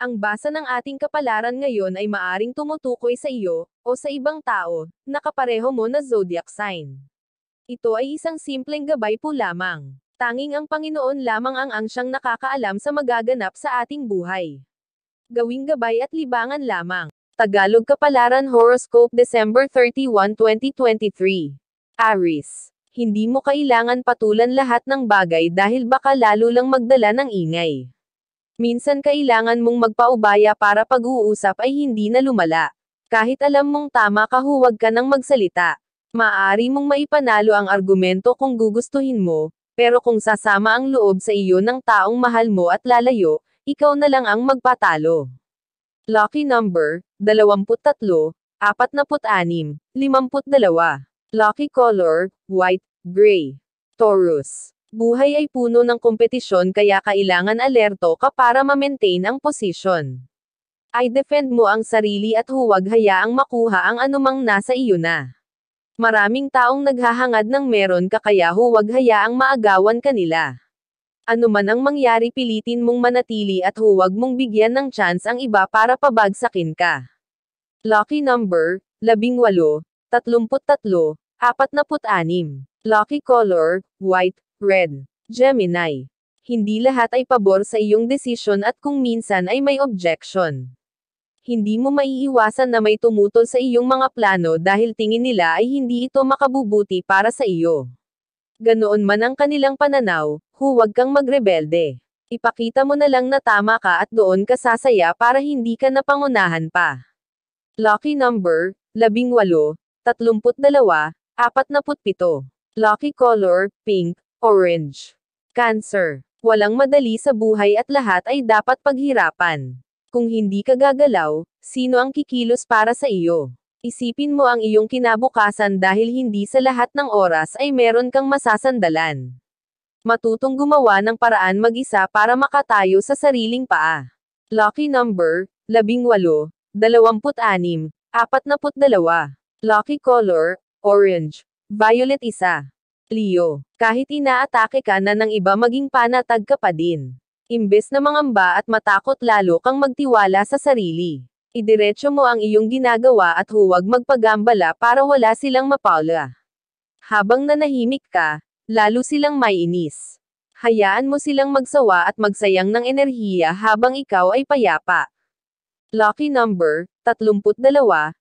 Ang basa ng ating kapalaran ngayon ay maaring tumutukoy sa iyo, o sa ibang tao, na kapareho mo na zodiac sign. Ito ay isang simpleng gabay po lamang. Tanging ang Panginoon lamang ang siyang nakakaalam sa magaganap sa ating buhay. Gawing gabay at libangan lamang. Tagalog Kapalaran Horoscope December 31, 2023. Aries. Hindi mo kailangan patulan lahat ng bagay dahil baka lalo lang magdala ng ingay. Minsan kailangan mong magpaubaya para pag-uusap ay hindi na lumala. Kahit alam mong tama ka, huwag ka nang magsalita. Maaari mong maipanalo ang argumento kung gugustuhin mo, pero kung sasama ang loob sa iyo ng taong mahal mo at lalayo, ikaw na lang ang magpatalo. Lucky number, 23, 46, 52. Lucky color, white, gray. Taurus. Buhay ay puno ng kompetisyon kaya kailangan alerto ka para ma-maintain ang posisyon. Ay defend mo ang sarili at huwag hayaang makuha ang anumang nasa iyo na. Maraming taong naghahangad ng meron ka kaya huwag hayaang maagawan kanila. Ano man ang mangyari, pilitin mong manatili at huwag mong bigyan ng chance ang iba para pabagsakin ka. Lucky number, 18, 33, 46. Lucky color, white, red. Gemini. Hindi lahat ay pabor sa iyong desisyon at kung minsan ay may objection. Hindi mo maiiwasan na may tumutol sa iyong mga plano dahil tingin nila ay hindi ito makabubuti para sa iyo. Ganoon man ang kanilang pananaw, huwag kang magrebelde. Ipakita mo na lang na tama ka at doon ka sasaya para hindi ka napangunahan pa. Lucky number, 18, 32, 47. Lucky color, pink, orange. Cancer. Walang madali sa buhay at lahat ay dapat paghirapan. Kung hindi ka gagalaw, sino ang kikilos para sa iyo? Isipin mo ang iyong kinabukasan dahil hindi sa lahat ng oras ay meron kang masasandalan. Matutong gumawa ng paraan mag-isa para makatayo sa sariling paa. Lucky number, 18, 26, 42. Lucky color, orange, violet. 1. Leo. Kahit inaatake ka na ng iba, maging panatag ka pa din. Imbes na mangamba at matakot, lalo kang magtiwala sa sarili. Idiretso mo ang iyong ginagawa at huwag magpagambala para wala silang mapaula. Habang nanahimik ka, lalo silang maiinis. Hayaan mo silang magsawa at magsayang ng enerhiya habang ikaw ay payapa. Lucky number, 32, 46,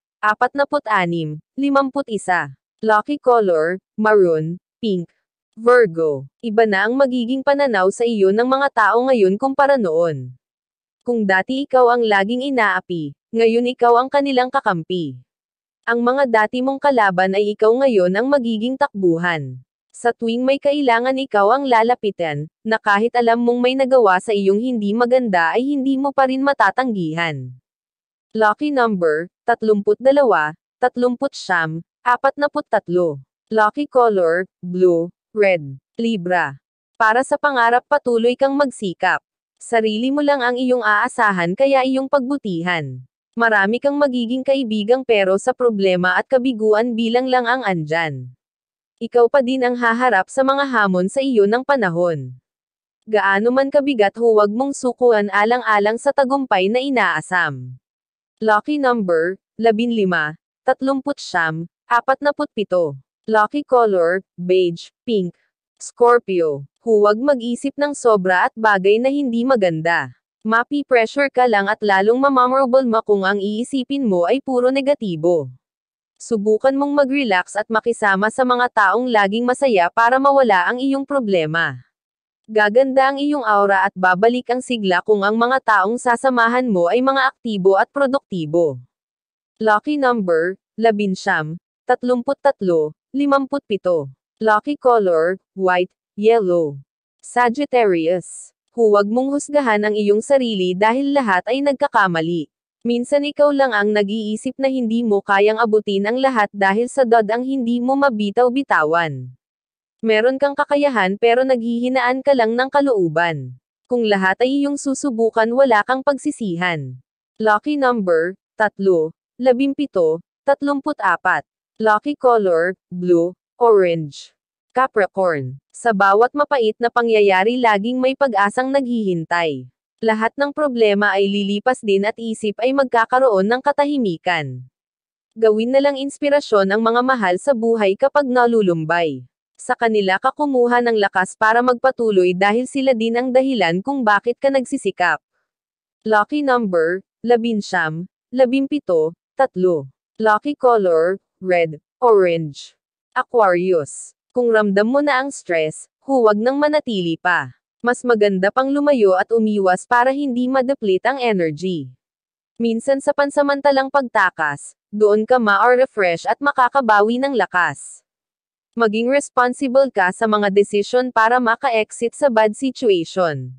51. Lucky color, maroon, pink. Virgo. Iba na ang magiging pananaw sa iyo ng mga tao ngayon kumpara noon. Kung dati ikaw ang laging inaapi, ngayon ikaw ang kanilang kakampi. Ang mga dati mong kalaban ay ikaw ngayon ang magiging takbuhan. Sa tuwing may kailangan, ikaw ang lalapitan, na kahit alam mong may nagawa sa iyong hindi maganda ay hindi mo pa rin matatanggihan. Lucky number, 32, 39, 43. Lucky color, blue, red. Libra. Para sa pangarap, patuloy kang magsikap. Sarili mo lang ang iyong aasahan kaya iyong pagbutihan. Marami kang magiging kaibigang pero sa problema at kabiguan bilang lang ang andyan. Ikaw pa din ang haharap sa mga hamon sa iyo ng panahon. Gaano man kabigat, huwag mong sukuan alang-alang sa tagumpay na inaasam. Lucky number, 15, 39, 47. Lucky color, beige, pink. Scorpio. Huwag mag-isip ng sobra at bagay na hindi maganda. Mapi-pressure ka lang at lalong mamamorable mo kung ang iisipin mo ay puro negatibo. Subukan mong mag-relax at makisama sa mga taong laging masaya para mawala ang iyong problema. Gaganda ang iyong aura at babalik ang sigla kung ang mga taong sasamahan mo ay mga aktibo at produktibo. Lucky number, 11, 33, 57. Lucky color, white, yellow. Sagittarius. Huwag mong husgahan ang iyong sarili dahil lahat ay nagkakamali. Minsan ikaw lang ang nag-iisip na hindi mo kayang abutin ang lahat dahil sa ang hindi mo mabitaw-bitawan. Meron kang kakayahan pero naghihinaan ka lang ng kalooban. Kung lahat ay iyong susubukan, wala kang pagsisihan. Lucky number, 3, 17, 34. Lucky color, blue, orange. Capricorn. Sa bawat mapait na pangyayari, laging may pag-asang naghihintay. Lahat ng problema ay lilipas din at isip ay magkakaroon ng katahimikan. Gawin na lang inspirasyon ang mga mahal sa buhay kapag nalulumbay. Sa kanila ka kumuha ng lakas para magpatuloy dahil sila din ang dahilan kung bakit ka nagsisikap. Lucky number, 11, 17, 3. Lucky color, red, orange. Aquarius. Kung ramdam mo na ang stress, huwag nang manatili pa. Mas maganda pang lumayo at umiwas para hindi ma-deplete ang energy. Minsan sa pansamantalang pagtakas, doon ka ma-refresh at makakabawi ng lakas. Maging responsible ka sa mga desisyon para maka-exit sa bad situation.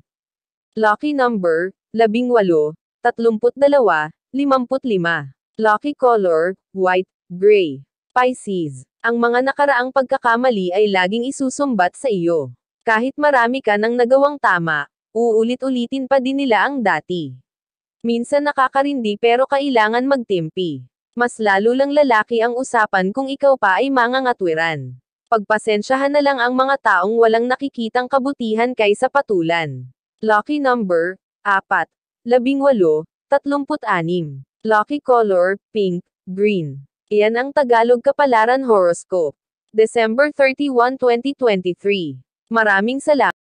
Lucky number, 18, 32, 55. Lucky color, white, gray. Pisces. Ang mga nakaraang pagkakamali ay laging isusumbat sa iyo. Kahit marami ka nang nagawang tama, uulit-ulitin pa din nila ang dati. Minsan nakakarindi pero kailangan magtimpi. Mas lalo lang lalaki ang usapan kung ikaw pa ay mangangatwiran. Pagpasensyahan na lang ang mga taong walang nakikitang kabutihan kaysa patulan. Lucky number, 4, 18, 36. Lucky color, pink, green. Iyan ang Tagalog Kapalaran Horoscope. December 31, 2023. Maraming salamat.